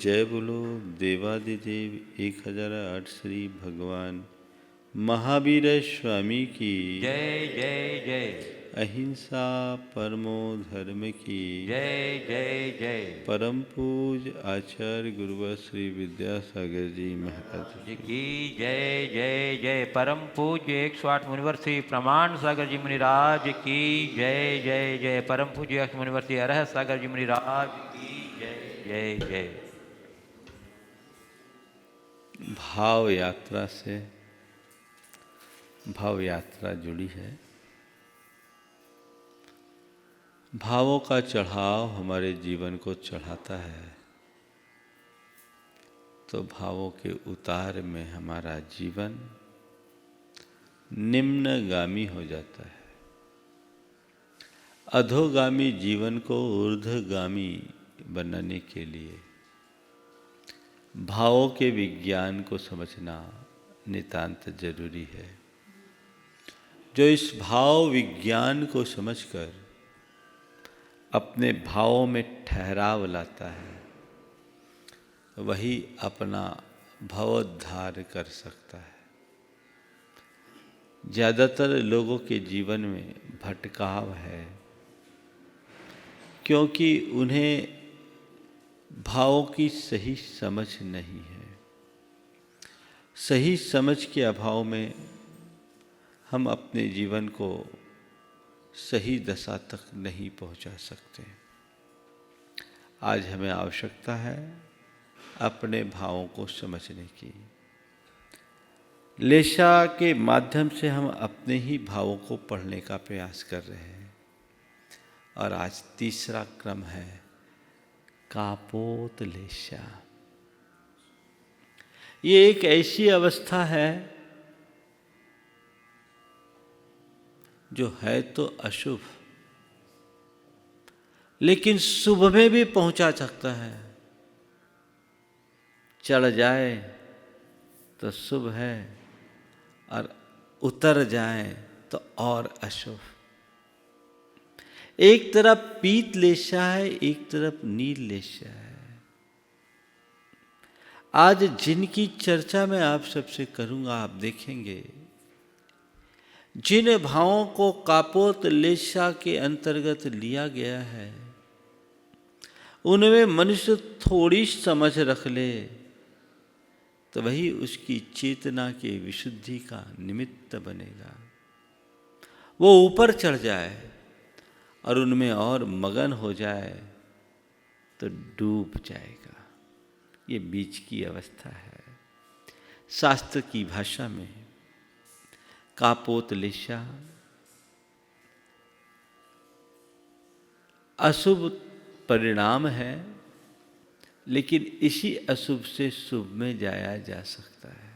जय बोलो देवादिदेव 1008 श्री भगवान महावीर स्वामी की जय जय जय। अहिंसा परमो धर्म की जय जय जय। परम पूज आचार्य गुरुवर श्री विद्यासागर जी महाराज जी की जय जय जय। परम पूज्य 108 मुनिवर श्री प्रमाण सागर जी मुनिराज की जय जय जय। परम पूज्य मुनिवर श्री अरह सागर जी मुनिराज की जय जय जय। भाव यात्रा से भाव यात्रा जुड़ी है। भावों का चढ़ाव हमारे जीवन को चढ़ाता है, तो भावों के उतार में हमारा जीवन निम्नगामी हो जाता है। अधोगामी जीवन को ऊर्ध्वगामी बनाने के लिए भावों के विज्ञान को समझना नितांत जरूरी है। जो इस भाव विज्ञान को समझकर अपने भावों में ठहराव लाता है, वही अपना भवोद्धार कर सकता है। ज़्यादातर लोगों के जीवन में भटकाव है, क्योंकि उन्हें भावों की सही समझ नहीं है। सही समझ के अभाव में हम अपने जीवन को सही दशा तक नहीं पहुंचा सकते। आज हमें आवश्यकता है अपने भावों को समझने की। लेशा के माध्यम से हम अपने ही भावों को पढ़ने का प्रयास कर रहे हैं। और आज तीसरा क्रम है कापोत लेशा। ये एक ऐसी अवस्था है जो है तो अशुभ, लेकिन शुभ में भी पहुंचा सकता है। चढ़ जाए तो शुभ है और उतर जाए तो और अशुभ। एक तरफ पीत लेशा है, एक तरफ नील लेशा है। आज जिनकी चर्चा मैं आप सबसे करूंगा, आप देखेंगे जिन भावों को कापोत लेशा के अंतर्गत लिया गया है, उनमें मनुष्य थोड़ी समझ रख ले तो वही उसकी चेतना के विशुद्धि का निमित्त बनेगा। वो ऊपर चढ़ जाए और उनमें और मगन हो जाए तो डूब जाएगा। ये बीच की अवस्था है। शास्त्र की भाषा में कापोत लेशा अशुभ परिणाम है, लेकिन इसी अशुभ से शुभ में जाया जा सकता है।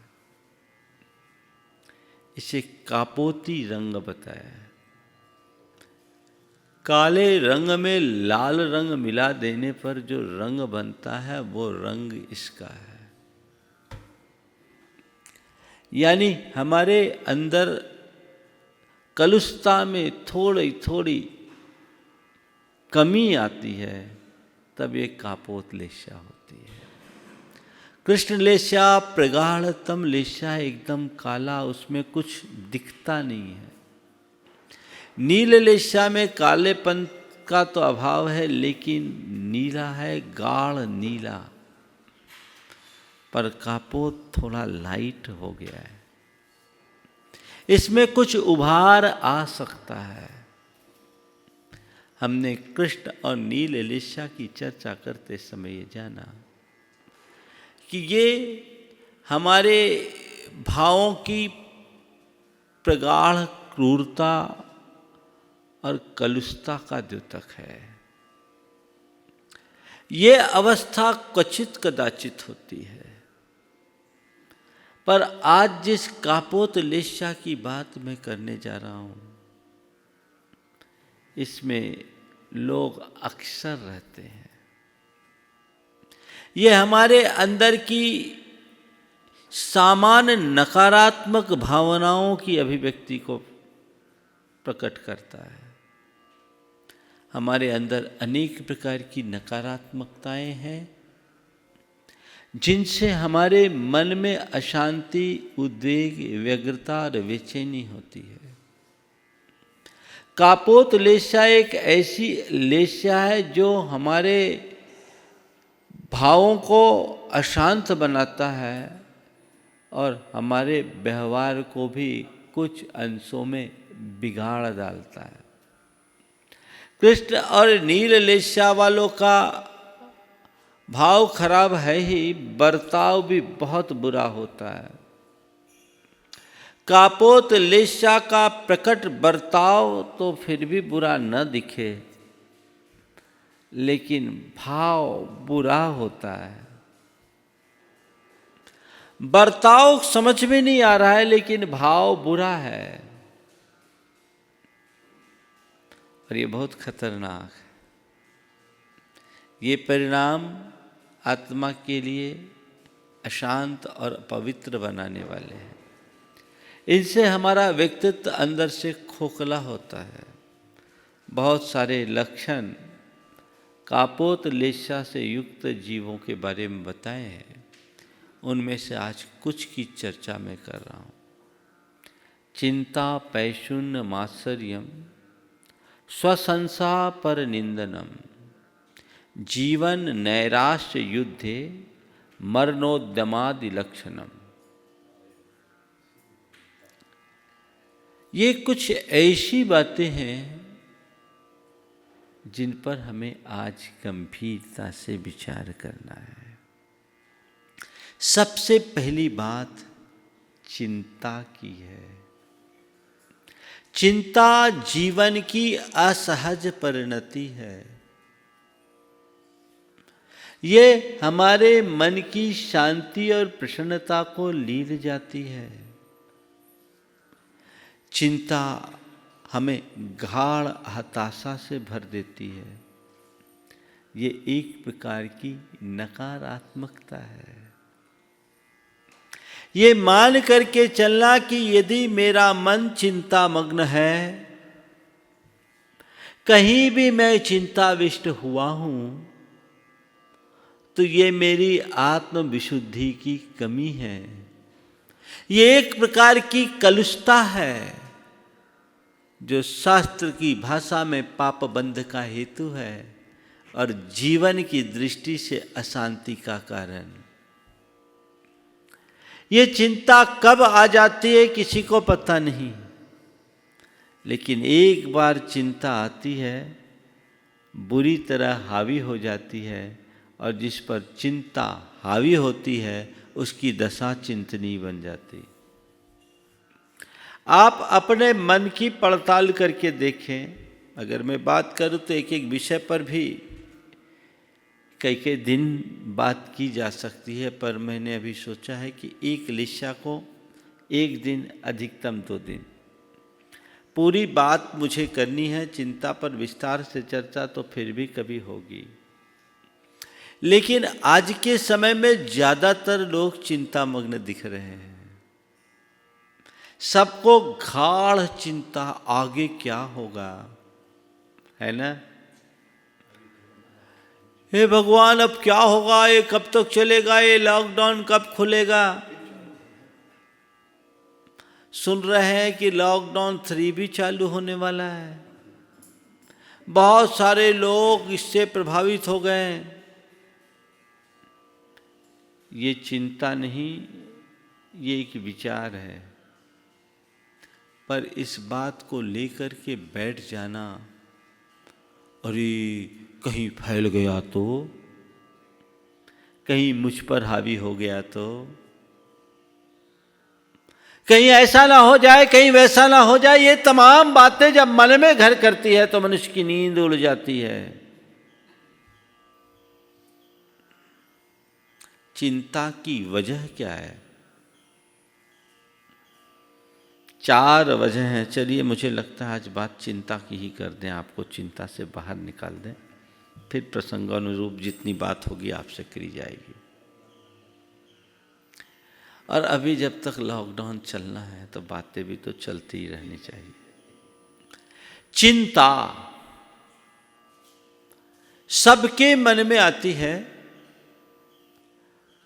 इसे कापोती रंग बताया। काले रंग में लाल रंग मिला देने पर जो रंग बनता है, वो रंग इसका है। यानी हमारे अंदर कलुषता में थोड़ी थोड़ी कमी आती है, तब ये कापोत लेशा होती है। कृष्ण लेशा प्रगाढ़तम लेशा एकदम काला, उसमें कुछ दिखता नहीं है। नील लेशा में कालेपन का तो अभाव है, लेकिन नीला है, गाढ़ नीला। पर कापोत थोड़ा लाइट हो गया है, इसमें कुछ उभार आ सकता है। हमने कृष्ण और नील लेशा की चर्चा करते समय ये जाना कि ये हमारे भावों की प्रगाढ़ क्रूरता और कलुषता का द्योतक है। ये अवस्था क्वचित कदाचित होती है। पर आज जिस कापोत लेशा की बात मैं करने जा रहा हूं, इसमें लोग अक्सर रहते हैं। ये हमारे अंदर की सामान्य नकारात्मक भावनाओं की अभिव्यक्ति को प्रकट करता है। हमारे अंदर अनेक प्रकार की नकारात्मकताएं हैं, जिनसे हमारे मन में अशांति, उद्वेग, व्यग्रता और बेचैनी होती है। कापोत लेस्या एक ऐसी लेस्या है जो हमारे भावों को अशांत बनाता है और हमारे व्यवहार को भी कुछ अंशों में बिगाड़ डालता है। कृष्ण और नील लेस्या वालों का भाव खराब है ही, बर्ताव भी बहुत बुरा होता है। कापोत लेस्या का प्रकट बर्ताव तो फिर भी बुरा न दिखे, लेकिन भाव बुरा होता है। बर्ताव समझ में नहीं आ रहा है, लेकिन भाव बुरा है, और ये बहुत खतरनाक है। ये परिणाम आत्मा के लिए अशांत और अपवित्र बनाने वाले हैं। इनसे हमारा व्यक्तित्व अंदर से खोखला होता है। बहुत सारे लक्षण कापोत लेस्या से युक्त जीवों के बारे में बताए हैं। उनमें से आज कुछ की चर्चा मैं कर रहा हूँ। चिंता पैशून्य मात्सर्यम, स्वसंसा पर निंदनम, जीवन नैराश्य युद्धे, मरणोद्यमादि लक्षणम। ये कुछ ऐसी बातें हैं जिन पर हमें आज गंभीरता से विचार करना है। सबसे पहली बात चिंता की है। चिंता जीवन की असहज परिणति है। ये हमारे मन की शांति और प्रसन्नता को लीन जाती है। चिंता हमें गाढ़ हताशा से भर देती है। ये एक प्रकार की नकारात्मकता है। ये मान करके चलना कि यदि मेरा मन चिंतामग्न है, कहीं भी मैं चिंताविष्ट हुआ हूं, तो ये मेरी आत्म विशुद्धि की कमी है। ये एक प्रकार की कलुषता है, जो शास्त्र की भाषा में पाप बंध का हेतु है और जीवन की दृष्टि से अशांति का कारण। ये चिंता कब आ जाती है किसी को पता नहीं, लेकिन एक बार चिंता आती है, बुरी तरह हावी हो जाती है, और जिस पर चिंता हावी होती है उसकी दशा चिंतनीय बन जाती। आप अपने मन की पड़ताल करके देखें। अगर मैं बात करूं तो एक एक विषय पर भी कई कई दिन बात की जा सकती है, पर मैंने अभी सोचा है कि एक लेस्या को एक दिन, अधिकतम 2 दिन पूरी बात मुझे करनी है। चिंता पर विस्तार से चर्चा तो फिर भी कभी होगी, लेकिन आज के समय में ज़्यादातर लोग चिंतामग्न दिख रहे हैं। सबको गाढ़ चिंता, आगे क्या होगा, है ना। हे भगवान, अब क्या होगा, ये कब तक चलेगा, ये लॉकडाउन कब खुलेगा। सुन रहे हैं कि लॉकडाउन 3 भी चालू होने वाला है। बहुत सारे लोग इससे प्रभावित हो गए। ये चिंता नहीं, ये एक विचार है। पर इस बात को लेकर के बैठ जाना, अरे कहीं फैल गया तो, कहीं मुझ पर हावी हो गया तो, कहीं ऐसा ना हो जाए, कहीं वैसा ना हो जाए, ये तमाम बातें जब मन में घर करती है तो मनुष्य की नींद उड़ जाती है। चिंता की वजह क्या है? 4 वजह हैं। चलिए, मुझे लगता है आज बात चिंता की ही कर दें, आपको चिंता से बाहर निकाल दें, फिर प्रसंगानुरूप जितनी बात होगी आपसे करी जाएगी। और अभी जब तक लॉकडाउन चलना है तो बातें भी तो चलती ही रहनी चाहिए। चिंता सबके मन में आती है,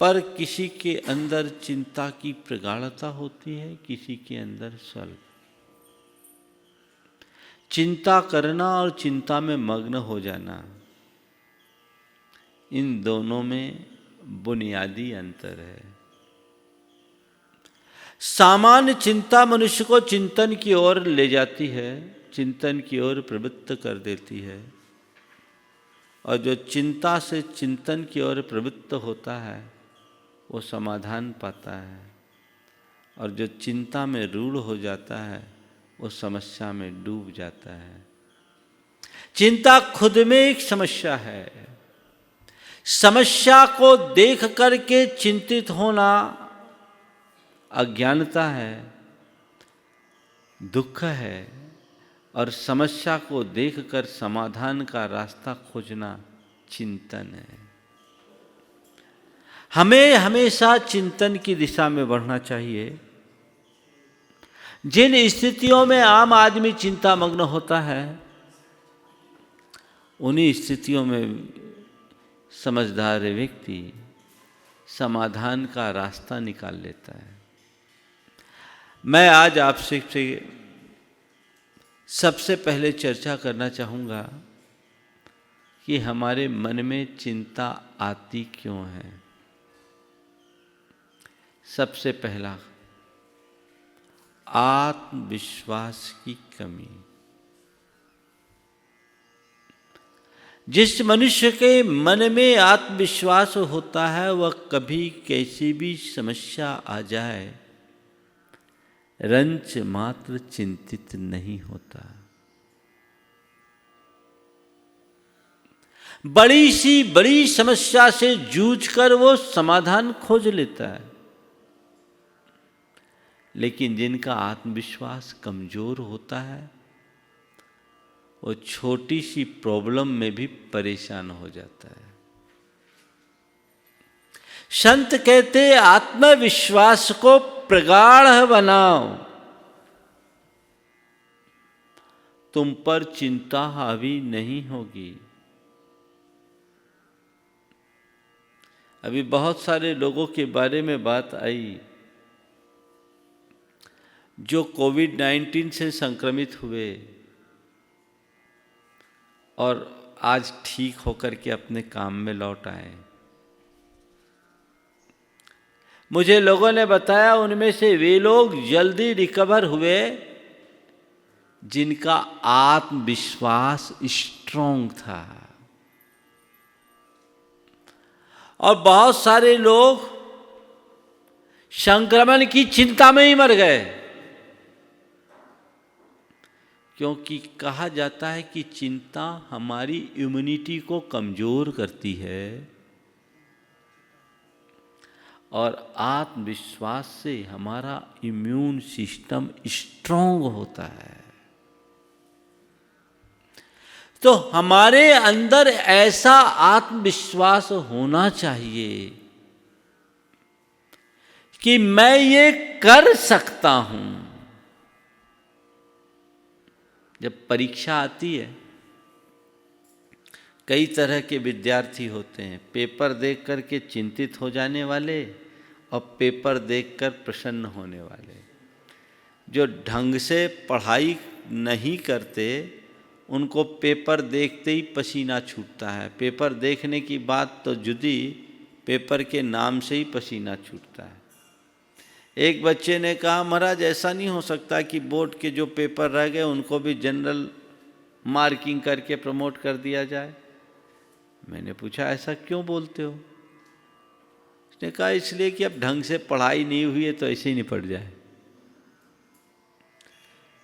पर किसी के अंदर चिंता की प्रगाढ़ता होती है, किसी के अंदर स्वल्प। चिंता करना और चिंता में मग्न हो जाना, इन दोनों में बुनियादी अंतर है। सामान्य चिंता मनुष्य को चिंतन की ओर ले जाती है, चिंतन की ओर प्रवृत्त कर देती है, और जो चिंता से चिंतन की ओर प्रवृत्त होता है वो समाधान पाता है, और जो चिंता में रूढ़ हो जाता है वो समस्या में डूब जाता है। चिंता खुद में एक समस्या है। समस्या को देख करके चिंतित होना अज्ञानता है, दुख है, और समस्या को देखकर समाधान का रास्ता खोजना चिंतन है। हमें हमेशा चिंतन की दिशा में बढ़ना चाहिए। जिन स्थितियों में आम आदमी चिंता मग्न होता है, उन्हीं स्थितियों में समझदार व्यक्ति समाधान का रास्ता निकाल लेता है। मैं आज आपसे सबसे पहले चर्चा करना चाहूँगा कि हमारे मन में चिंता आती क्यों है। सबसे पहला, आत्मविश्वास की कमी। जिस मनुष्य के मन में आत्मविश्वास होता है वह कभी कैसी भी समस्या आ जाए रंच मात्र चिंतित नहीं होता। बड़ी सी बड़ी समस्या से जूझकर वो समाधान खोज लेता है। लेकिन जिनका आत्मविश्वास कमजोर होता है वो छोटी सी प्रॉब्लम में भी परेशान हो जाता है। संत कहते आत्मविश्वास को प्रगाढ़ बनाओ, तुम पर चिंता हावी नहीं होगी। अभी बहुत सारे लोगों के बारे में बात आई जो कोविड-19 से संक्रमित हुए और आज ठीक होकर के अपने काम में लौट आए। मुझे लोगों ने बताया उनमें से वे लोग जल्दी रिकवर हुए जिनका आत्मविश्वास स्ट्रॉन्ग था, और बहुत सारे लोग संक्रमण की चिंता में ही मर गए। क्योंकि कहा जाता है कि चिंता हमारी इम्यूनिटी को कमजोर करती है और आत्मविश्वास से हमारा इम्यून सिस्टम स्ट्रांग होता है। तो हमारे अंदर ऐसा आत्मविश्वास होना चाहिए कि मैं ये कर सकता हूं। जब परीक्षा आती है, कई तरह के विद्यार्थी होते हैं, पेपर देख कर के चिंतित हो जाने वाले और पेपर देखकर प्रसन्न होने वाले। जो ढंग से पढ़ाई नहीं करते उनको पेपर देखते ही पसीना छूटता है। पेपर देखने की बात तो जुदी, पेपर के नाम से ही पसीना छूटता है। एक बच्चे ने कहा, महाराज ऐसा नहीं हो सकता कि बोर्ड के जो पेपर रह गए उनको भी जनरल मार्किंग करके प्रमोट कर दिया जाए। मैंने पूछा ऐसा क्यों बोलते हो? उसने कहा इसलिए कि अब ढंग से पढ़ाई नहीं हुई है तो ऐसे ही निपट जाए।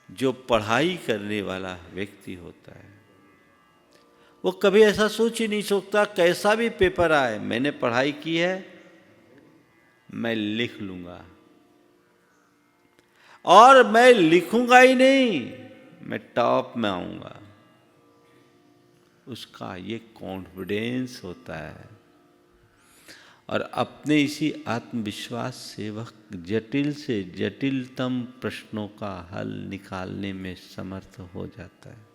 जो पढ़ाई करने वाला व्यक्ति होता है वो कभी ऐसा सोच ही नहीं सकता कैसा भी पेपर आए, मैंने पढ़ाई की है, मैं लिख लूंगा, और मैं लिखूंगा ही नहीं, मैं टॉप में आऊंगा। उसका ये कॉन्फिडेंस होता है और अपने इसी आत्मविश्वास से वह जटिल से जटिलतम प्रश्नों का हल निकालने में समर्थ हो जाता है।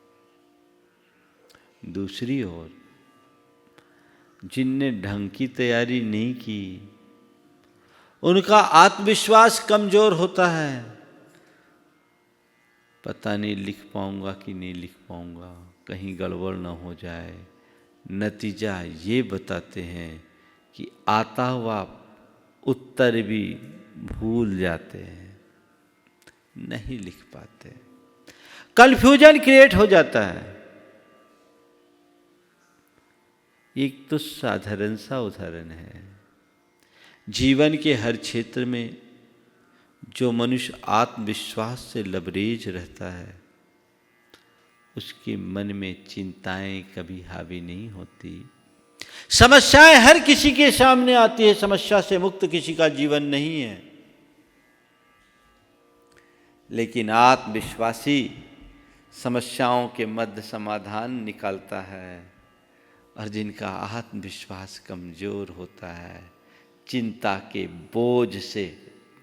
दूसरी ओर जिनने ढंग की तैयारी नहीं की उनका आत्मविश्वास कमजोर होता है। पता नहीं लिख पाऊंगा कि नहीं लिख पाऊंगा, कहीं गड़बड़ न हो जाए। नतीजा ये बताते हैं कि आता हुआ उत्तर भी भूल जाते हैं, नहीं लिख पाते, कन्फ्यूजन क्रिएट हो जाता है। एक तो साधारण सा उदाहरण है, जीवन के हर क्षेत्र में जो मनुष्य आत्मविश्वास से लबरेज रहता है, उसके मन में चिंताएं कभी हावी नहीं होती। समस्याएं हर किसी के सामने आती है, समस्या से मुक्त किसी का जीवन नहीं है। लेकिन आत्मविश्वासी समस्याओं के मध्य समाधान निकालता है, और जिनका आत्मविश्वास कमजोर होता है, चिंता के बोझ से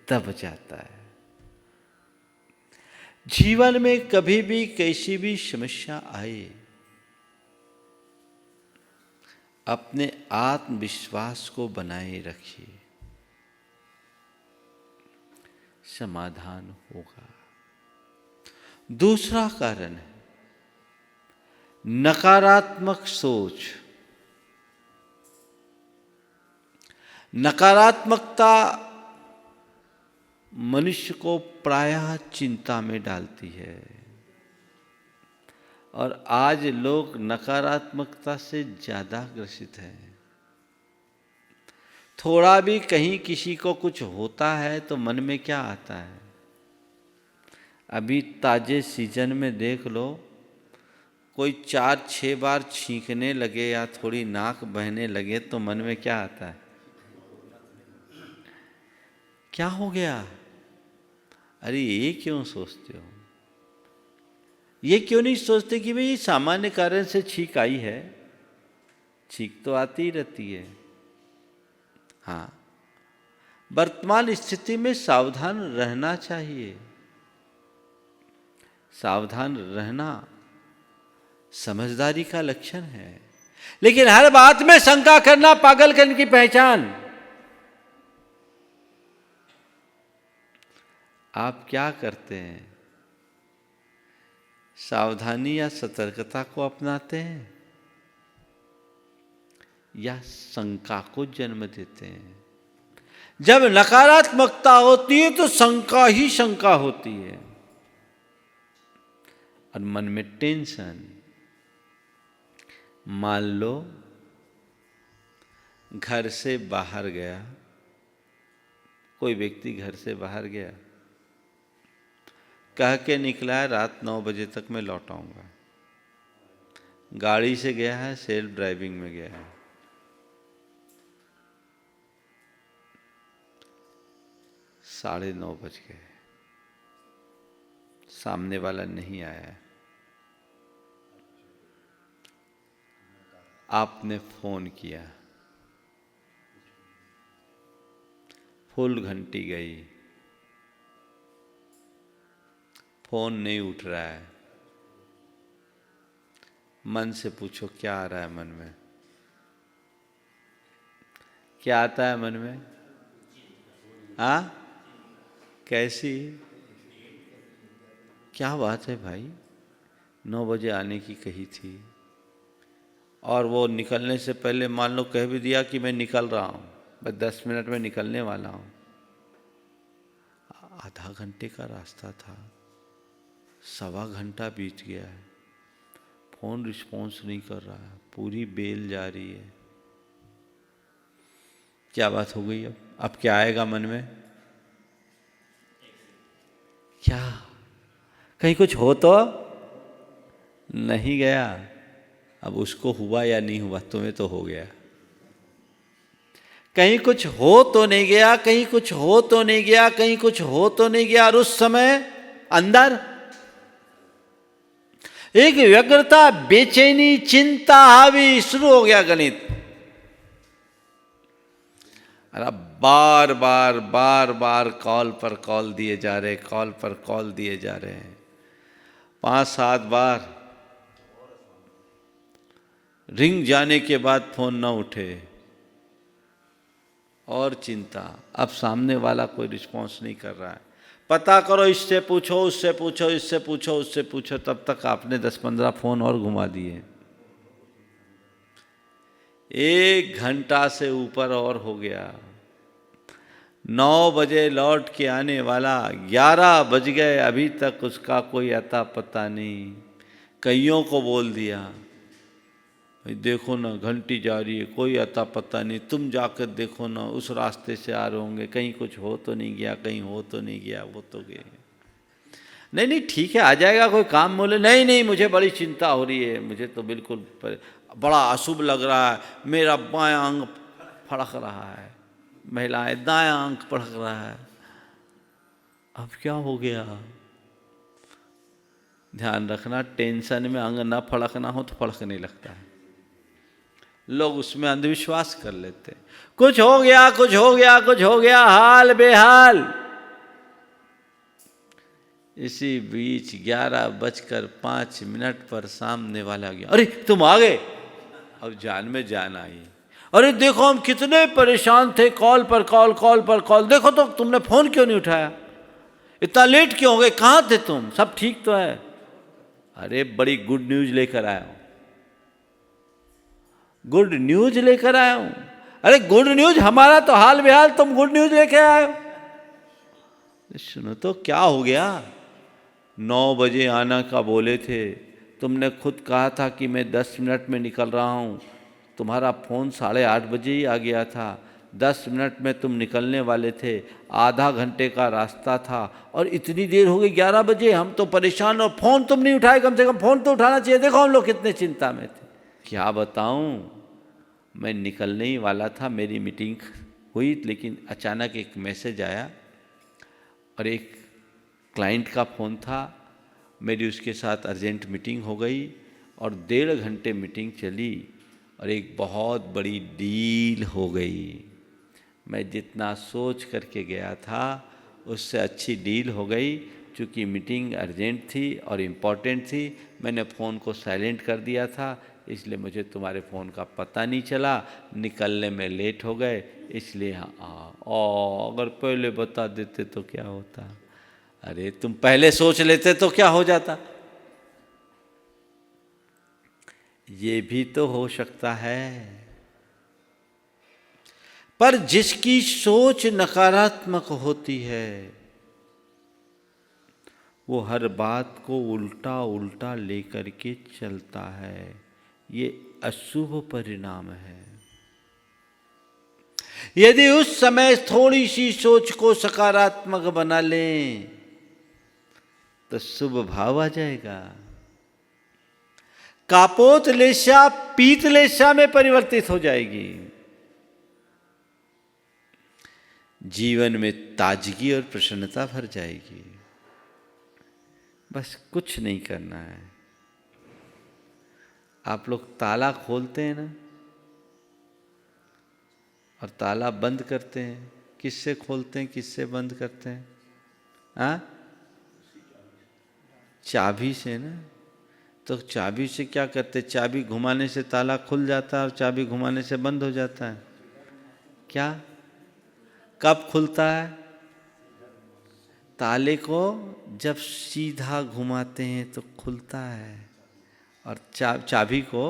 दब जाता है। जीवन में कभी भी कैसी भी समस्या आए, अपने आत्मविश्वास को बनाए रखिए, समाधान होगा। दूसरा कारण है नकारात्मक सोच। नकारात्मकता मनुष्य को प्रायः चिंता में डालती है, और आज लोग नकारात्मकता से ज़्यादा ग्रसित हैं। थोड़ा भी कहीं किसी को कुछ होता है तो मन में क्या आता है? अभी ताजे सीजन में देख लो, कोई 4-6 बार छींकने लगे या थोड़ी नाक बहने लगे तो मन में क्या आता है? क्या हो गया? अरे ये क्यों सोचते हो? ये क्यों नहीं सोचते कि भाई सामान्य कारण से छींक आई है, छींक तो आती ही रहती है। हाँ, वर्तमान स्थिति में सावधान रहना चाहिए। सावधान रहना समझदारी का लक्षण है, लेकिन हर बात में शंका करना पागलपन की पहचान। आप क्या करते हैं? सावधानी या सतर्कता को अपनाते हैं, या शंका को जन्म देते हैं? जब नकारात्मकता होती है तो शंका ही शंका होती है, और मन में टेंशन। मान लो घर से बाहर गया, कोई व्यक्ति घर से बाहर गया, कह के निकला है रात 9 बजे तक मैं लौट आऊंगा। गाड़ी से गया है, सेल्फ ड्राइविंग में गया है, 9:30 बज गए, सामने वाला नहीं आया। आपने फोन किया, फुल घंटी गई, फोन नहीं उठ रहा है। मन से पूछो क्या आ रहा है मन में? क्या आता है मन में? हाँ, कैसी? क्या बात है भाई, 9 बजे आने की कही थी, और वो निकलने से पहले मान लो कह भी दिया कि मैं निकल रहा हूँ, बस 10 मिनट में निकलने वाला हूँ। आधा घंटे का रास्ता था, 1.25 घंटा बीत गया है, फोन रिस्पॉन्स नहीं कर रहा है, पूरी बेल जा रही है। क्या बात हो गई? अब क्या आएगा मन में? क्या कहीं कुछ हो तो नहीं गया? अब उसको हुआ या नहीं हुआ, तुम्हें तो हो गया। कहीं कुछ हो तो नहीं गया, कहीं कुछ हो तो नहीं गया, कहीं कुछ हो तो नहीं गया, और उस समय अंदर एक व्यग्रता, बेचैनी, चिंता हावी, शुरू हो गया गणित। अरे बार बार बार बार कॉल पर कॉल दिए जा रहे, कॉल पर कॉल दिए जा रहे हैं, 5-7 बार रिंग जाने के बाद फोन ना उठे। और चिंता। अब सामने वाला कोई रिस्पॉन्स नहीं कर रहा है, पता करो, इससे पूछो, उससे पूछो, इससे पूछो, उससे पूछो, तब तक आपने 10-15 फोन और घुमा दिए। 1 घंटा से ऊपर और हो गया। 9 बजे लौट के आने वाला, 11 बज गए, अभी तक उसका कोई अता पता नहीं। कईयों को बोल दिया, भाई देखो ना घंटी जा रही है, कोई अता पता नहीं, तुम जाकर देखो ना, उस रास्ते से आ रहे होंगे, कहीं कुछ हो तो नहीं गया, कहीं हो तो नहीं गया, वो तो गए। नहीं नहीं ठीक है, आ जाएगा, कोई काम बोले, नहीं नहीं मुझे बड़ी चिंता हो रही है, मुझे तो बिल्कुल बड़ा अशुभ लग रहा है, मेरा बायां अंग फड़क रहा है, महिलाएं दायां अंग फड़क रहा है। अब क्या हो गया? ध्यान रखना, टेंशन में अंग ना फड़कना हो तो फड़कने लगता है। लोग उसमें अंधविश्वास कर लेते, कुछ हो गया, कुछ हो गया, कुछ हो गया, हाल बेहाल। इसी बीच 11:05 पर सामने वाला गया, अरे तुम आ गए। अब जान में जान आई, अरे देखो हम कितने परेशान थे, कॉल पर कॉल, कॉल पर कॉल, देखो तो तुमने फोन क्यों नहीं उठाया, इतना लेट क्यों हो गए, कहाँ थे तुम, सब ठीक तो है? अरे बड़ी गुड न्यूज लेकर आया हूं, गुड न्यूज लेकर आया हूं। अरे गुड न्यूज, हमारा तो हाल बेहाल, तुम गुड न्यूज लेकर आए हो। सुनो तो क्या हो गया? 9 बजे आना का बोले थे, तुमने खुद कहा था कि मैं 10 मिनट में निकल रहा हूँ, तुम्हारा फ़ोन 8:30 बजे ही आ गया था, 10 मिनट में तुम निकलने वाले थे, आधा घंटे का रास्ता था और इतनी देर हो गई 11 बजे, हम तो परेशान, और फ़ोन तुम नहीं उठाए, कम से कम फ़ोन तो उठाना चाहिए, देखो हम लोग कितने चिंता में थे। क्या बताऊँ, मैं निकलने ही वाला था, मेरी मीटिंग हुई, लेकिन अचानक एक मैसेज आया और एक क्लाइंट का फ़ोन था, मेरी उसके साथ अर्जेंट मीटिंग हो गई और 1.5 घंटे मीटिंग चली और एक बहुत बड़ी डील हो गई। मैं जितना सोच करके गया था उससे अच्छी डील हो गई। चूँकि मीटिंग अर्जेंट थी और इम्पॉर्टेंट थी, मैंने फ़ोन को साइलेंट कर दिया था, इसलिए मुझे तुम्हारे फ़ोन का पता नहीं चला, निकलने में लेट हो गए, इसलिए और अगर पहले बता देते तो क्या होता? अरे तुम पहले सोच लेते तो क्या हो जाता? ये भी तो हो सकता है। पर जिसकी सोच नकारात्मक होती है वो हर बात को उल्टा उल्टा लेकर के चलता है, ये अशुभ परिणाम है। यदि उस समय थोड़ी सी सोच को सकारात्मक बना लें तो शुभ भाव आ जाएगा। कापोत लेशा पीत लेशा में परिवर्तित हो जाएगी। जीवन में ताजगी और प्रसन्नता भर जाएगी। बस कुछ नहीं करना है। आप लोग ताला खोलते हैं ना और ताला बंद करते हैं, किससे खोलते हैं, किससे बंद करते हैं? हाँ, चाबी से ना। तो चाबी से क्या करते? चाबी घुमाने से ताला खुल जाता है और चाबी घुमाने से बंद हो जाता है। क्या? कब खुलता है? ताले को जब सीधा घुमाते हैं तो खुलता है, और चाबी को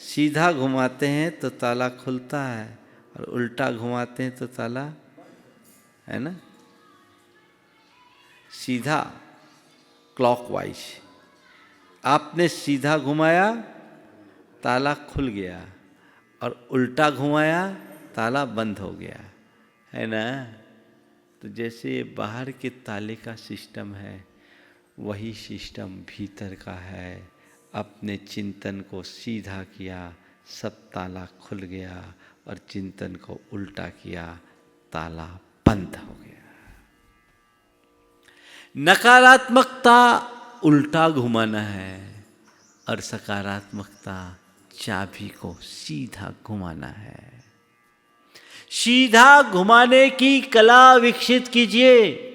सीधा घुमाते हैं तो ताला खुलता है, और उल्टा घुमाते हैं तो ताला, है ना, सीधा क्लॉकवाइज। आपने सीधा घुमाया ताला खुल गया, और उल्टा घुमाया ताला बंद हो गया, है ना। तो जैसे बाहर के ताले का सिस्टम है, वही सिस्टम भीतर का है। अपने चिंतन को सीधा किया, सब ताला खुल गया, और चिंतन को उल्टा किया, ताला बंद हो गया। नकारात्मकता उल्टा घुमाना है और सकारात्मकता चाबी को सीधा घुमाना है। सीधा घुमाने की कला विकसित कीजिए।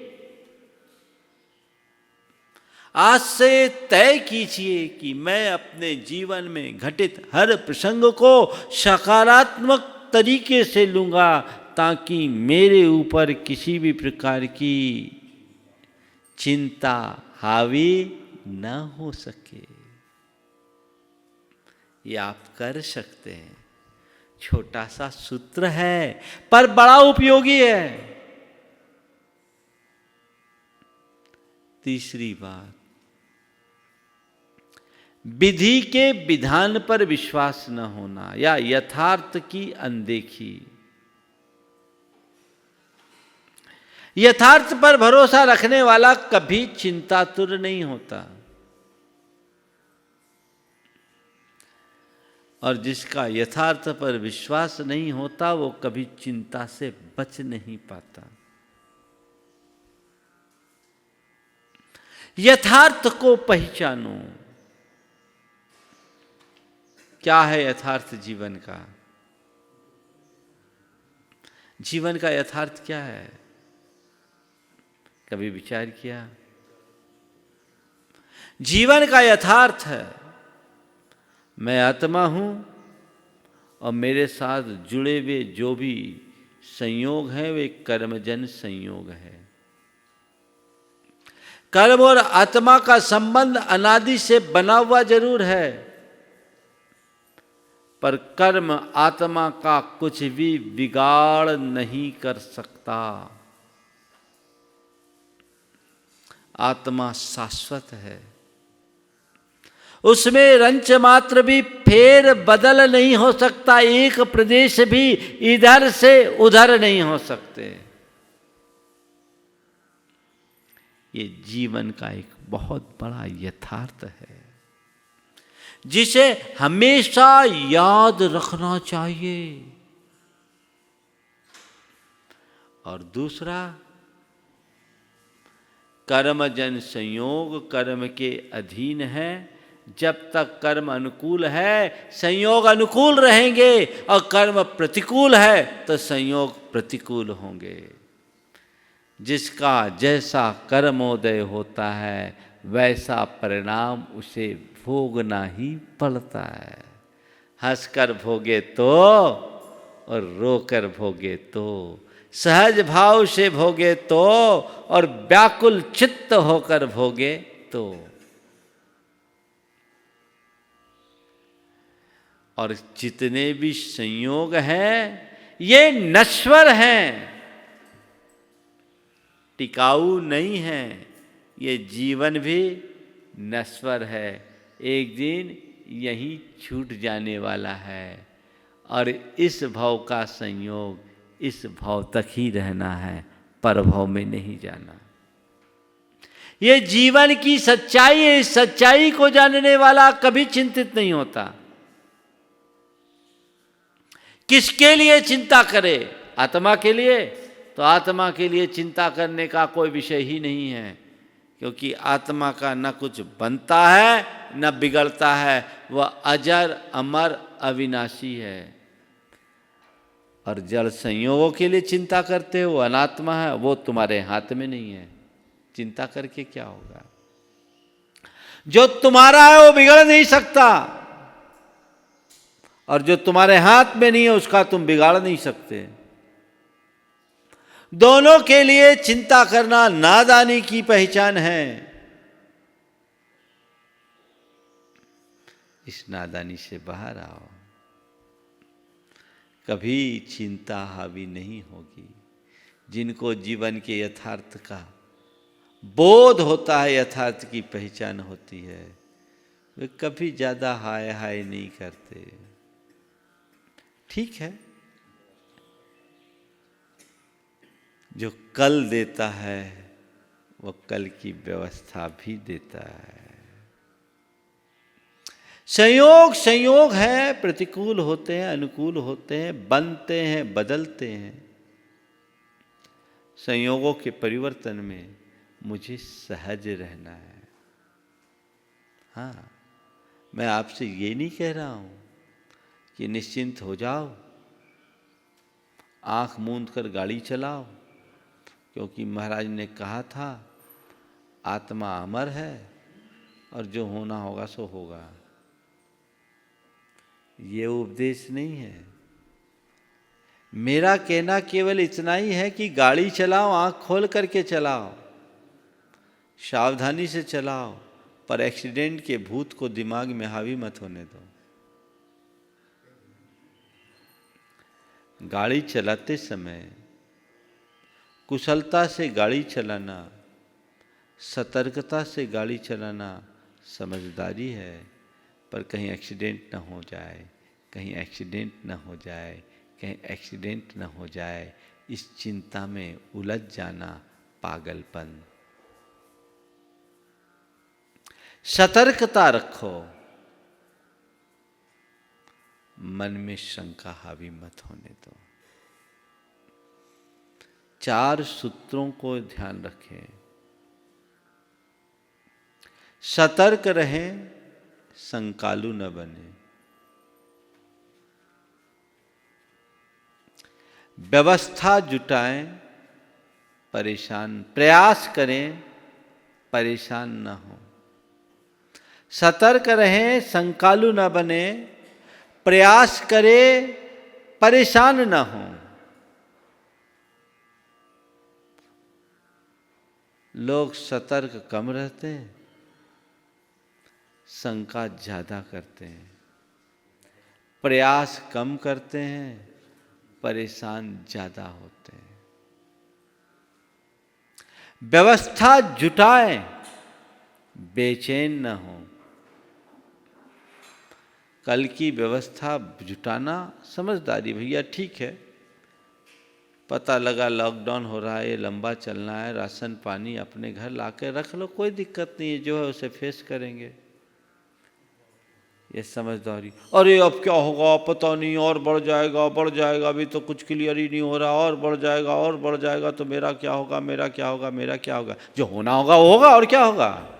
आज से तय कीजिए कि मैं अपने जीवन में घटित हर प्रसंग को सकारात्मक तरीके से लूंगा, ताकि मेरे ऊपर किसी भी प्रकार की चिंता हावी न हो सके। ये आप कर सकते हैं। छोटा सा सूत्र है पर बड़ा उपयोगी है। तीसरी बात, विधि के विधान पर विश्वास न होना या यथार्थ की अनदेखी। यथार्थ पर भरोसा रखने वाला कभी चिंतातुर नहीं होता, और जिसका यथार्थ पर विश्वास नहीं होता वो कभी चिंता से बच नहीं पाता। यथार्थ को पहचानो। क्या है यथार्थ जीवन का? जीवन का यथार्थ क्या है? कभी विचार किया? जीवन का यथार्थ है मैं आत्मा हूं और मेरे साथ जुड़े हुए जो भी संयोग है वे कर्मजन संयोग है। कर्म और आत्मा का संबंध अनादि से बना हुआ जरूर है, पर कर्म आत्मा का कुछ भी बिगाड़ नहीं कर सकता। आत्मा शाश्वत है, उसमें रंच मात्र भी फेर बदल नहीं हो सकता। एक प्रदेश भी इधर से उधर नहीं हो सकते। ये जीवन का एक बहुत बड़ा यथार्थ है जिसे हमेशा याद रखना चाहिए। और दूसरा, कर्मजन संयोग कर्म के अधीन है। जब तक कर्म अनुकूल है संयोग अनुकूल रहेंगे, और कर्म प्रतिकूल है तो संयोग प्रतिकूल होंगे। जिसका जैसा कर्मोदय होता है वैसा परिणाम उसे भोगना ही पड़ता है। हंसकर भोगे तो और रोकर भोगे तो, सहज भाव से भोगे तो और व्याकुल चित्त होकर भोगे तो। और जितने भी संयोग हैं ये नश्वर हैं, टिकाऊ नहीं है। ये जीवन भी नश्वर है, एक दिन यहीं छूट जाने वाला है। और इस भव का संयोग इस भव तक ही रहना है, परभव में नहीं जाना। ये जीवन की सच्चाई है। इस सच्चाई को जानने वाला कभी चिंतित नहीं होता। किसके लिए चिंता करे? आत्मा के लिए? तो आत्मा के लिए चिंता करने का कोई विषय ही नहीं है, क्योंकि आत्मा का न कुछ बनता है न बिगड़ता है। वह अजर अमर अविनाशी है। और जड़ संयोगों के लिए चिंता करते हो, वो अनात्मा है, वो तुम्हारे हाथ में नहीं है। चिंता करके क्या होगा? जो तुम्हारा है वो बिगड़ नहीं सकता, और जो तुम्हारे हाथ में नहीं है उसका तुम बिगाड़ नहीं सकते। दोनों के लिए चिंता करना नादानी की पहचान है। इस नादानी से बाहर आओ। कभी चिंता हावी नहीं होगी। जिनको जीवन के यथार्थ का बोध होता है, यथार्थ की पहचान होती है, वे कभी ज्यादा हाय हाय नहीं करते। ठीक है, जो कल देता है वो कल की व्यवस्था भी देता है। संयोग है, प्रतिकूल होते हैं, अनुकूल होते हैं, बनते हैं, बदलते हैं। संयोगों के परिवर्तन में मुझे सहज रहना है। हाँ, मैं आपसे ये नहीं कह रहा हूं कि निश्चिंत हो जाओ, आंख मूंद कर गाड़ी चलाओ, क्योंकि महाराज ने कहा था आत्मा अमर है और जो होना होगा सो होगा। ये उपदेश नहीं है। मेरा कहना केवल इतना ही है कि गाड़ी चलाओ, आंख खोल करके चलाओ, सावधानी से चलाओ, पर एक्सीडेंट के भूत को दिमाग में हावी मत होने दो। गाड़ी चलाते समय कुशलता से गाड़ी चलाना, सतर्कता से गाड़ी चलाना समझदारी है, पर कहीं एक्सीडेंट न हो जाए, कहीं एक्सीडेंट न हो जाए, कहीं एक्सीडेंट न हो जाए, इस चिंता में उलझ जाना पागलपन। सतर्कता रखो, मन में शंका हावी मत होने दो। 4 सूत्रों को ध्यान रखें। सतर्क रहें, संकालु न बने। व्यवस्था जुटाएं, प्रयास करें, परेशान न हो। सतर्क रहें, संकालु न बने, प्रयास करें, परेशान न हो। लोग सतर्क कम रहते हैं, शंका ज्यादा करते हैं, प्रयास कम करते हैं, परेशान ज्यादा होते हैं। व्यवस्था जुटाएं, बेचैन न हो। कल की व्यवस्था जुटाना समझदारी, भैया ठीक है, पता लगा लॉकडाउन हो रहा है, ये लंबा चलना है, राशन पानी अपने घर लाके रख लो, कोई दिक्कत नहीं है, जो है उसे फेस करेंगे, ये समझदारी। अरे अब क्या होगा पता नहीं, और बढ़ जाएगा, अभी तो कुछ क्लियर ही नहीं हो रहा, और बढ़ जाएगा तो मेरा क्या होगा, मेरा क्या होगा। जो होना होगा वो होगा, और क्या होगा।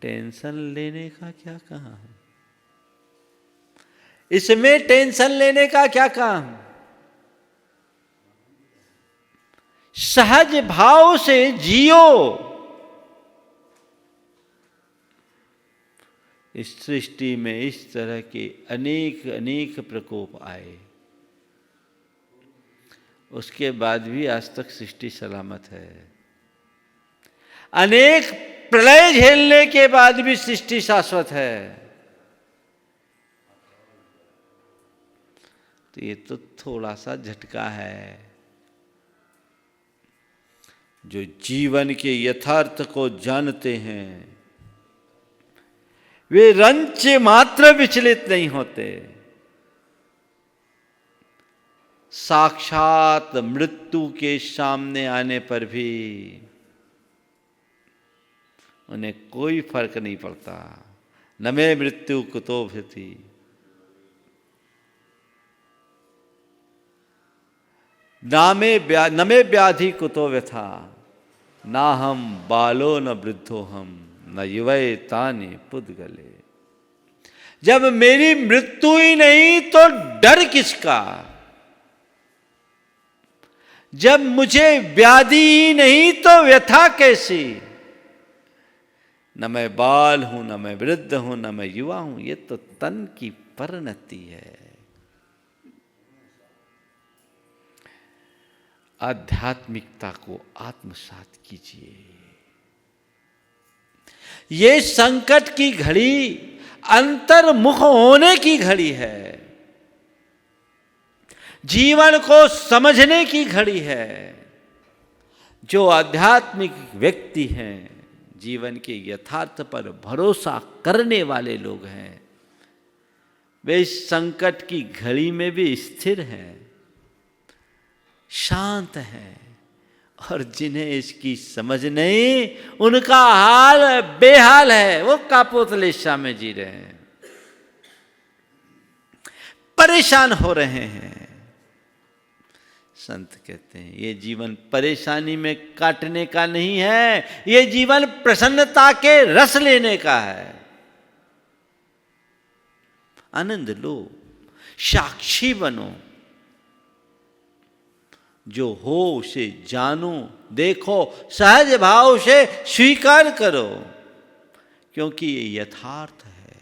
टेंशन लेने का क्या काम, इसमें टेंशन लेने का क्या काम। सहज भाव से जियो। इस सृष्टि में इस तरह के अनेक प्रकोप आए, उसके बाद भी आज तक सृष्टि सलामत है। अनेक प्रलय झेलने के बाद भी सृष्टि शाश्वत है। तो ये तो थोड़ा सा झटका है। जो जीवन के यथार्थ को जानते हैं वे रंच मात्र विचलित नहीं होते। साक्षात मृत्यु के सामने आने पर भी उन्हें कोई फर्क नहीं पड़ता। न मे मृत्यु कुतो भीति, न मे व्याधि कुतो व्यथा, ना हम बालो न वृद्धो हम, न युवै तानि पुद्गले। जब मेरी मृत्यु ही नहीं तो डर किसका। जब मुझे व्याधि ही नहीं तो व्यथा कैसी। न मैं बाल हूं, न मैं वृद्ध हूं, न मैं युवा हूं, ये तो तन की परिणति है। आध्यात्मिकता को आत्मसात कीजिए। ये संकट की घड़ी अंतर्मुख होने की घड़ी है, जीवन को समझने की घड़ी है। जो आध्यात्मिक व्यक्ति हैं, जीवन के यथार्थ पर भरोसा करने वाले लोग हैं, वे इस संकट की घड़ी में भी स्थिर हैं, शांत हैं। और जिन्हें इसकी समझ नहीं, उनका हाल बेहाल है, वो कापोतलेशा में जी रहे हैं, परेशान हो रहे हैं। संत कहते हैं ये जीवन परेशानी में काटने का नहीं है, ये जीवन प्रसन्नता के रस लेने का है। आनंद लो, साक्षी बनो, जो हो उसे जानो, देखो, सहज भाव से स्वीकार करो, क्योंकि ये यथार्थ है।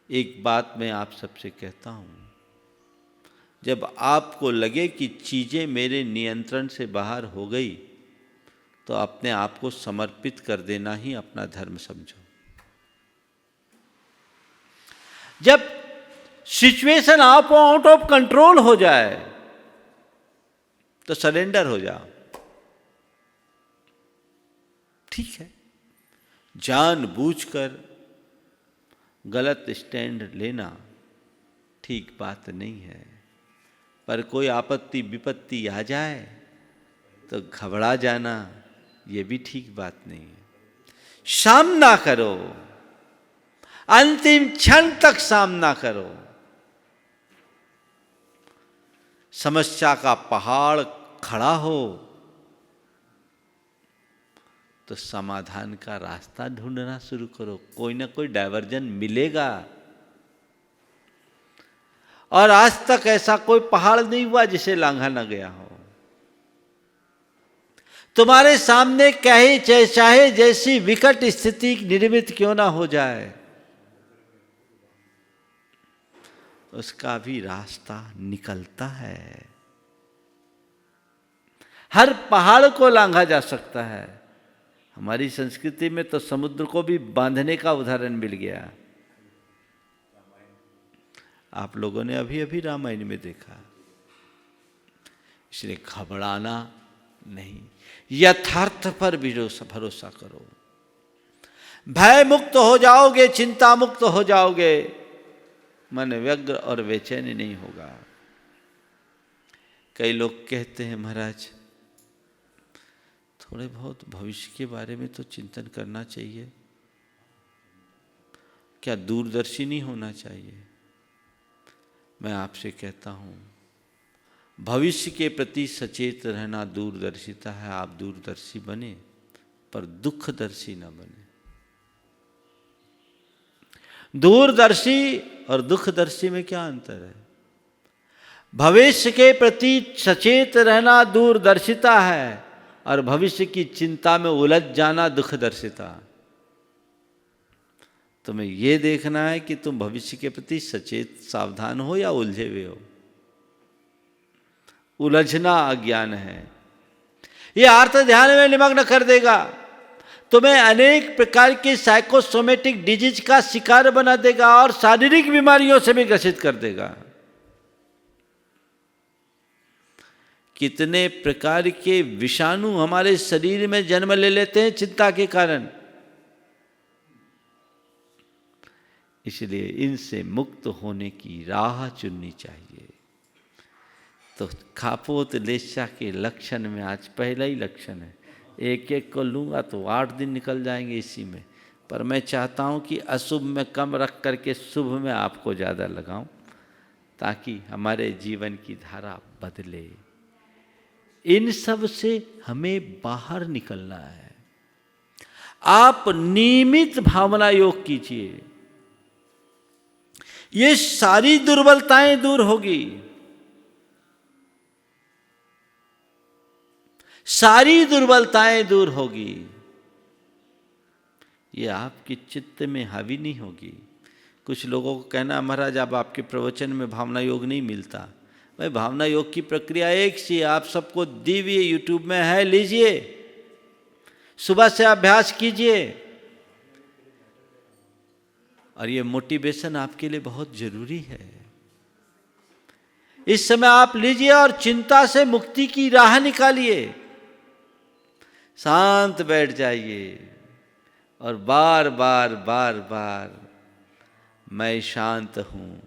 एक बात मैं आप सबसे कहता हूँ, जब आपको लगे कि चीज़ें मेरे नियंत्रण से बाहर हो गई तो अपने आप को समर्पित कर देना ही अपना धर्म समझो। जब सिचुएशन आप आउट ऑफ कंट्रोल हो जाए तो सरेंडर हो जाओ। ठीक है, जानबूझकर गलत स्टैंड लेना ठीक बात नहीं है, पर कोई आपत्ति विपत्ति आ जाए तो घबरा जाना ये भी ठीक बात नहीं है। सामना करो, अंतिम क्षण तक सामना करो। समस्या का पहाड़ खड़ा हो तो समाधान का रास्ता ढूंढना शुरू करो, कोई ना कोई डायवर्जन मिलेगा। और आज तक ऐसा कोई पहाड़ नहीं हुआ जिसे लांघा न गया हो। तुम्हारे सामने चाहे जैसी विकट स्थिति निर्मित क्यों ना हो जाए, उसका भी रास्ता निकलता है। हर पहाड़ को लांघा जा सकता है। हमारी संस्कृति में तो समुद्र को भी बांधने का उदाहरण मिल गया। आप लोगों ने अभी अभी रामायण में देखा। इसलिए घबराना नहीं, यथार्थ पर भरोसा करो। भय मुक्त हो जाओगे, चिंता मुक्त हो जाओगे, मन व्यग्र और बेचैन नहीं होगा। कई लोग कहते हैं महाराज थोड़े बहुत भविष्य के बारे में तो चिंतन करना चाहिए, क्या दूरदर्शी नहीं होना चाहिए? मैं आपसे कहता हूँ भविष्य के प्रति सचेत रहना दूरदर्शिता है। आप दूरदर्शी बने पर दुखदर्शी न बने। दूरदर्शी और दुखदर्शी में क्या अंतर है? भविष्य के प्रति सचेत रहना दूरदर्शिता है और भविष्य की चिंता में उलझ जाना दुखदर्शिता। तुम्हें यह देखना है कि तुम भविष्य के प्रति सचेत सावधान हो या उलझे हुए हो। उलझना अज्ञान है। यह आर्त ध्यान में निमग्न कर देगा, तुम्हें अनेक प्रकार के साइकोसोमेटिक डिजीज का शिकार बना देगा और शारीरिक बीमारियों से भी ग्रसित कर देगा। कितने प्रकार के विषाणु हमारे शरीर में जन्म ले लेते हैं चिंता के कारण। इसलिए इनसे मुक्त होने की राह चुननी चाहिए। तो खापोतलेशा के लक्षण में आज पहला ही लक्षण है। एक एक को लूँगा तो 8 दिन निकल जाएंगे इसी में, पर मैं चाहता हूँ कि अशुभ में कम रख करके शुभ में आपको ज़्यादा लगाऊं, ताकि हमारे जीवन की धारा बदले। इन सब से हमें बाहर निकलना है। आप नियमित भावना योग कीजिए, ये सारी दुर्बलताएं दूर होगी। सारी दुर्बलताएं दूर होगी। ये आपके चित्त में हावी नहीं होगी। कुछ लोगों को कहना महाराज अब आपके प्रवचन में भावना योग नहीं मिलता। भाई भावना योग की प्रक्रिया एक सी आप सबको दी हुई यूट्यूब में है, लीजिए, सुबह से अभ्यास कीजिए। और ये मोटिवेशन आपके लिए बहुत जरूरी है। इस समय आप लीजिए और चिंता से मुक्ति की राह निकालिए। शांत बैठ जाइए और बार बार बार बार मैं शांत हूँ,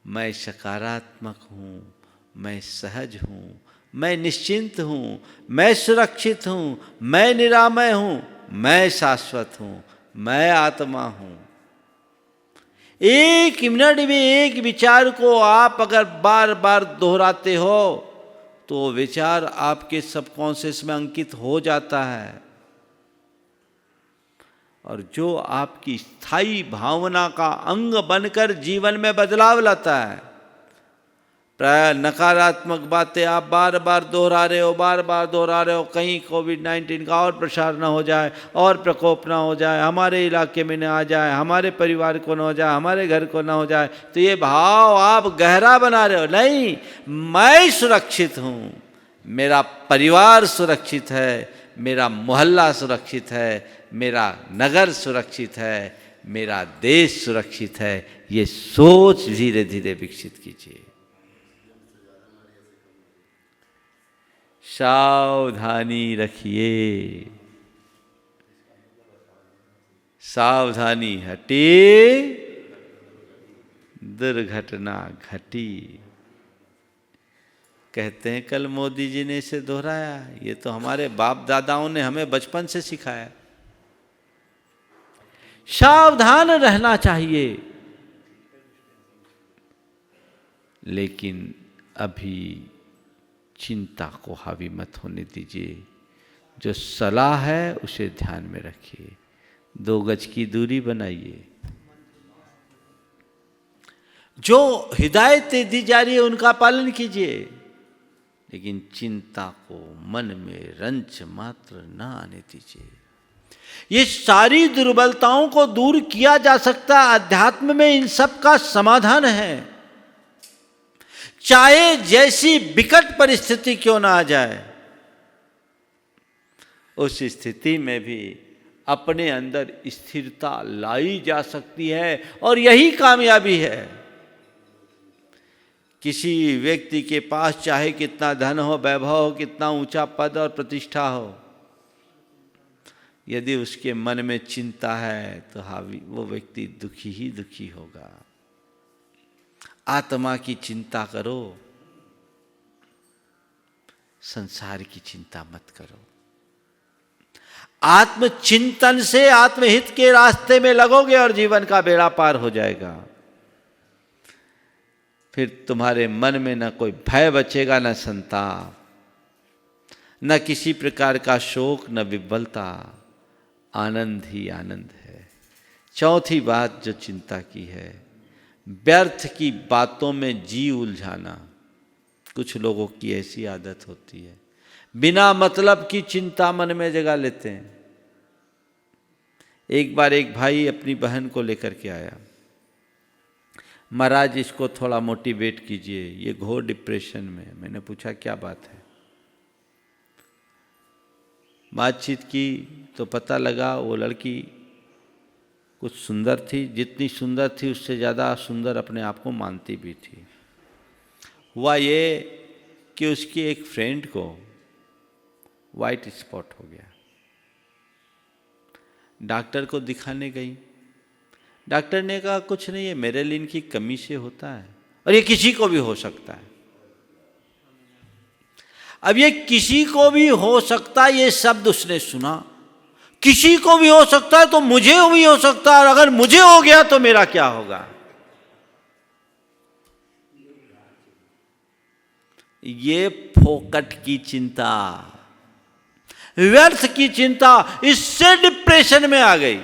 मैं सकारात्मक हूँ, मैं सहज हूँ, मैं निश्चिंत हूँ, मैं सुरक्षित हूँ, मैं निरामय हूँ, मैं शाश्वत हूँ, मैं आत्मा हूँ। 1 मिनट में एक विचार को आप अगर बार बार दोहराते हो तो विचार आपके सबकॉन्शियस में अंकित हो जाता है और जो आपकी स्थायी भावना का अंग बनकर जीवन में बदलाव लाता है। प्राय नकारात्मक बातें आप बार बार दोहरा रहे हो, कहीं कोविड-19 का और प्रसार ना हो जाए, और प्रकोप ना हो जाए, हमारे इलाके में ना आ जाए, हमारे परिवार को ना हो जाए, हमारे घर को ना हो जाए। तो ये भाव आप गहरा बना रहे हो। नहीं, मैं सुरक्षित हूँ, मेरा परिवार सुरक्षित है, मेरा मोहल्ला सुरक्षित है, मेरा नगर सुरक्षित है, मेरा देश सुरक्षित है। ये सोच धीरे धीरे विकसित कीजिए। सावधानी रखिए, सावधानी हटी, दुर्घटना घटी। कहते हैं कल मोदी जी ने इसे दोहराया, ये तो हमारे बाप दादाओं ने हमें बचपन से सिखाया। सावधान रहना चाहिए, लेकिन अभी चिंता को हावी मत होने दीजिए। जो सलाह है उसे ध्यान में रखिए, 2 गज की दूरी बनाइए, जो हिदायतें दी जा रही है उनका पालन कीजिए, लेकिन चिंता को मन में रंच मात्र न आने दीजिए। ये सारी दुर्बलताओं को दूर किया जा सकता है, अध्यात्म में इन सब का समाधान है। चाहे जैसी विकट परिस्थिति क्यों ना आ जाए, उस स्थिति में भी अपने अंदर स्थिरता लाई जा सकती है, और यही कामयाबी है। किसी व्यक्ति के पास चाहे कितना धन हो, वैभव हो, कितना ऊंचा पद और प्रतिष्ठा हो, यदि उसके मन में चिंता है तो वो व्यक्ति दुखी ही दुखी होगा। आत्मा की चिंता करो, संसार की चिंता मत करो। आत्मचिंतन से आत्महित के रास्ते में लगोगे और जीवन का बेड़ा पार हो जाएगा। फिर तुम्हारे मन में न कोई भय बचेगा, न संताप, न किसी प्रकार का शोक, न विह्वलता। आनंद ही आनंद है। चौथी बात जो चिंता की है, व्यर्थ की बातों में जी उलझाना। कुछ लोगों की ऐसी आदत होती है, बिना मतलब की चिंता मन में जगा लेते हैं। एक बार एक भाई अपनी बहन को लेकर के आया, महाराज इसको थोड़ा मोटिवेट कीजिए, ये घोर डिप्रेशन में। मैंने पूछा क्या बात है। बातचीत की तो पता लगा वो लड़की कुछ सुंदर थी, जितनी सुंदर थी उससे ज़्यादा सुंदर अपने आप को मानती भी थी। हुआ ये कि उसकी एक फ्रेंड को वाइट स्पॉट हो गया। डॉक्टर को दिखाने गई, डॉक्टर ने कहा कुछ नहीं, ये मेलेनिन की कमी से होता है और ये किसी को भी हो सकता है। अब ये किसी को भी हो सकता है, ये शब्द उसने सुना, किसी को भी हो सकता है तो मुझे भी हो सकता है, और अगर मुझे हो गया तो मेरा क्या होगा। ये फोकट की चिंता, व्यर्थ की चिंता, इससे डिप्रेशन में आ गई।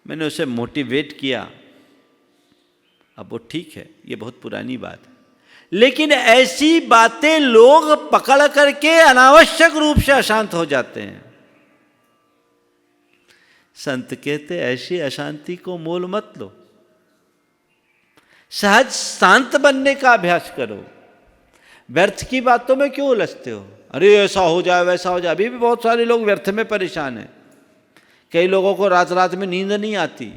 मैंने उसे मोटिवेट किया, अब वो ठीक है, ये बहुत पुरानी बात है, लेकिन ऐसी बातें लोग पकड़ करके अनावश्यक रूप से अशांत हो जाते हैं। संत कहते ऐसी अशांति को मोल मत लो, सहज शांत बनने का अभ्यास करो। व्यर्थ की बातों में क्यों उलझते हो? अरे ऐसा हो जाए वैसा हो जाए। अभी भी बहुत सारे लोग व्यर्थ में परेशान हैं। कई लोगों को रात रात में नींद नहीं आती।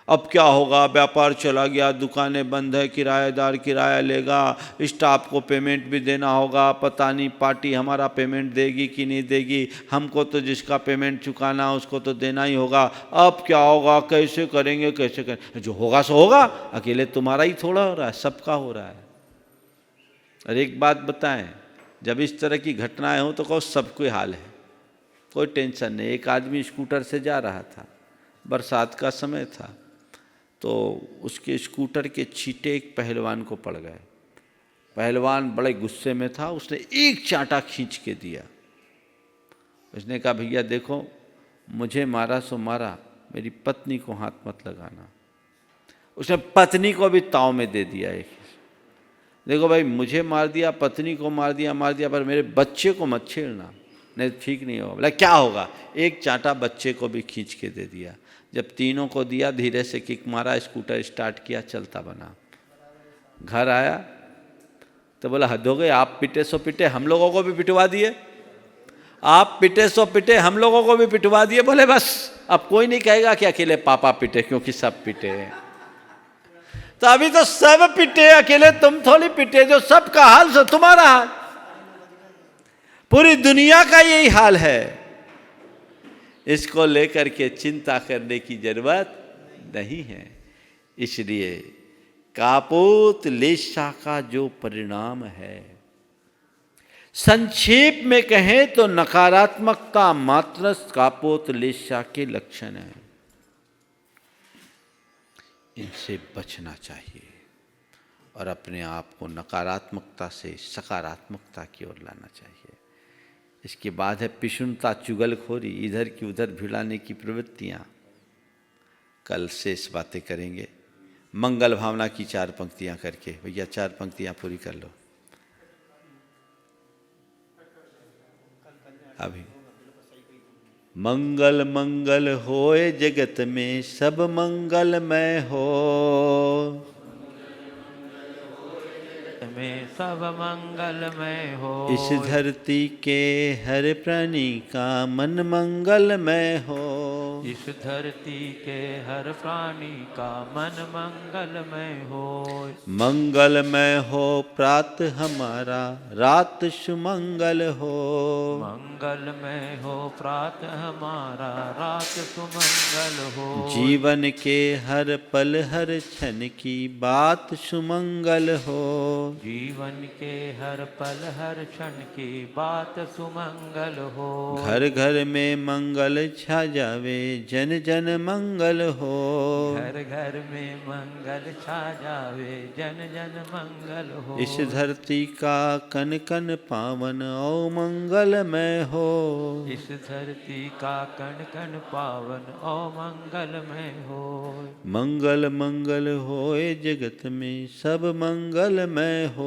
अब क्या होगा, व्यापार चला गया, दुकानें बंद है, किराएदार किराया लेगा, स्टाफ को पेमेंट भी देना होगा, पता नहीं पार्टी हमारा पेमेंट देगी कि नहीं देगी, हमको तो जिसका पेमेंट चुकाना उसको तो देना ही होगा। अब क्या होगा, कैसे करेंगे, कैसे करेंगे। जो होगा सो होगा, अकेले तुम्हारा ही थोड़ा हो रहा है, सबका हो रहा है। और एक बात बताएं, जब इस तरह की घटनाएं हो तो कहो सबको हाल है, कोई टेंशन नहीं। एक आदमी स्कूटर से जा रहा था, बरसात का समय था, तो उसके स्कूटर के छींटे एक पहलवान को पड़ गए। पहलवान बड़े गुस्से में था, उसने एक चांटा खींच के दिया। उसने कहा भैया देखो, मुझे मारा सो मारा, मेरी पत्नी को हाथ मत लगाना। उसने पत्नी को भी ताव में दे दिया एक। देखो भाई, मुझे मार दिया, पत्नी को मार दिया, पर मेरे बच्चे को मत छेड़ना, नहीं ठीक नहीं होगा। बोला क्या होगा? एक चांटा बच्चे को भी खींच के दे दिया। जब तीनों को दिया, धीरे से किक मारा, स्कूटर स्टार्ट किया, चलता बना। घर आया तो बोला हद हो गई, आप पिटे सो पिटे, हम लोगों को भी पिटवा दिए। आप पिटे सो पिटे, हम लोगों को भी पिटवा दिए। बोले बस अब कोई नहीं कहेगा कि अकेले पापा पिटे, क्योंकि सब पिटे हैं। तो अभी तो सब पिटे, अकेले तुम थोड़ी पिटे, जो सबका हाल सो तुम्हारा हाल। पूरी दुनिया का यही हाल है। इसको लेकर के चिंता करने की जरूरत नहीं है। इसलिए कापोत लेशा का जो परिणाम है, संक्षेप में कहें तो नकारात्मकता मात्र कापोत लेशा के लक्षण है। इनसे बचना चाहिए और अपने आप को नकारात्मकता से सकारात्मकता की ओर लाना चाहिए। इसके बाद है पिशुनता, चुगलखोरी, इधर की उधर भिड़ाने की प्रवृत्तियां। कल शेष बातें करेंगे। मंगल भावना की 4 पंक्तियां करके, भैया 4 पंक्तियां पूरी कर लो अभी। मंगल मंगल होए जगत में, सब मंगलमय हो। में सब मंगलमय हो। इस धरती के हर प्राणी का मन मंगलमय हो। इस धरती के हर प्राणी का मन मंगलमय हो। मंगलमय हो प्रात हमारा, रात सुमंगल हो। मंगलमय हो प्रात हमारा, रात सुमंगल हो। जीवन के हर पल हर क्षण की बात सुमंगल हो। जीवन के हर पल हर क्षण की बात सुमंगल हो। घर घर में मंगल छा जावे, जन जन मंगल हो। घर घर में मंगल छा जावे, जन जन मंगल हो। इस धरती का कन कन पावन ओ मंगलमय हो। इस धरती का कण कण पावन ओ मंगलमय हो। मंगल मंगल होए जगत में, सब मंगलमय हो।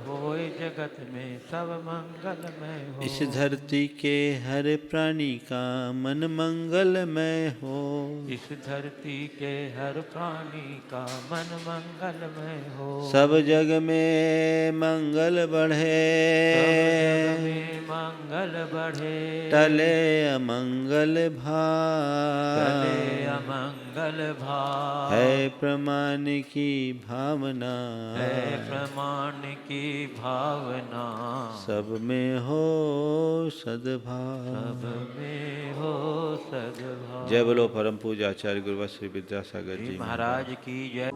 होए जगत में सब मंगलमय हो। इस धरती के हर प्राणी का मन मंगलमय हो। इस धरती के हर प्राणी का मन मंगलमय हो। सब जग में मंगल बढ़े, सब जग में मंगल बढ़े। टले अमंगल भाव, टले अमंगल भाव। है प्रमाण की भावना, है प्रमाण की भावना। सब में हो सद्भाव। सब में हो सद्भाव। जय बोलो परम पूज्य आचार्य गुरुवर श्री विद्यासागर जी महाराज की जय।